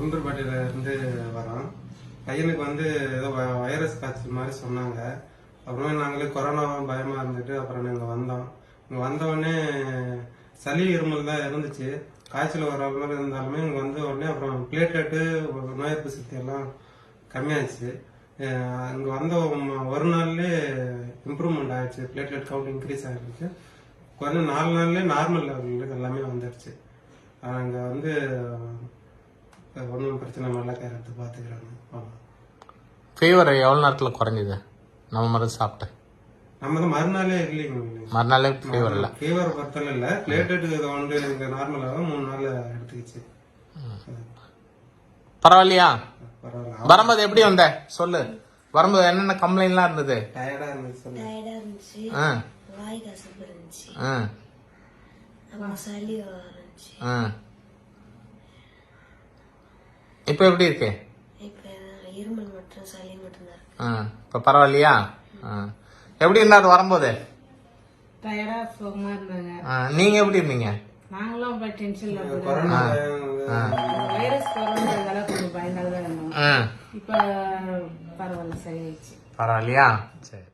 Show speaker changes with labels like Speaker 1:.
Speaker 1: உளுந்தூர்பேட்டையில இருந்து வரோம். பையனுக்கு வந்து ஏதோ வைரஸ் காய்ச்சல் மாதிரி சொன்னாங்க. அப்புறமே நாங்களே கொரோனா பயமா இருந்துட்டு அப்புறம் நாங்கள் வந்தோம். இங்கே வந்தோடனே சளி இருமல் தான் இருந்துச்சு. காய்ச்சல் வர மாதிரி இருந்தாலுமே இங்கே வந்த உடனே அப்புறம் பிளேட்லெட்டு நோய் எதிர்ப்பு சக்தி எல்லாம் கம்மியாச்சு. இங்கே வந்த ஒரு நாள்லேயே இம்ப்ரூவ்மெண்ட் ஆயிடுச்சு. பிளேட்லெட் கவுண்ட் இன்க்ரீஸ் ஆகிடுச்சு. குறைஞ்ச 4 நாள்லேயே நார்மல் லெவலுக்கு எல்லாமே வந்துடுச்சு. அங்கே வந்து ஒன்றும் பிரச்சனை நல்லா கேரத்து பார்த்துக்கிறாங்க. ஆமாம்.
Speaker 2: ஃபீவர் எவ்வளோ நேரத்தில் குறைஞ்சிது நம்ம மருந்து சாப்பிட்டு?
Speaker 1: நம்ம தான் மறுநாளே இல்லைங்க.
Speaker 2: மறுநாளே ஃபீவர் இல்லை.
Speaker 1: ஃபீவர் பொறுத்தல இல்லை, பிளேட்லெட் வந்து இங்கே நார்மலாக 3 நாள் எடுத்துக்கிச்சு.
Speaker 2: பரவாயில்லையா?
Speaker 1: பரவாயில்ல.
Speaker 2: வரும்போது எப்படி வந்த சொல்லு. வரும்போது என்னென்ன கம்ப்ளைண்ட்லாம் இருந்தது?
Speaker 1: டயர்டா இருந்துச்சு.
Speaker 3: வாய் கசப்பு இருந்துச்சு.
Speaker 2: ஆ
Speaker 3: அப்புறம் சளி இருந்துச்சு.
Speaker 2: ஆ இப்போ எப்படி இருக்கு?
Speaker 3: இப்ப இருமல் மட்டும் சளி மட்டும் தான் இருக்கு.
Speaker 2: ஆ இப்போ பரவாயில்லையா? ஆ எப்படி இருந்தா வரும்போது?
Speaker 4: டயர்டா சுகமா இருந்தாங்க.
Speaker 2: நீங்க எப்படி இருந்தீங்க?
Speaker 4: நாங்களும் டென்ஷன்ல
Speaker 1: கொரோனா
Speaker 4: வைரஸ் கொரோனாதால கொஞ்சம் பயந்தாதான் இருந்தோம். இப்ப பரவாயில்ல, சரியாயிடுச்சு.
Speaker 2: பரவாயில்லையா? சரி.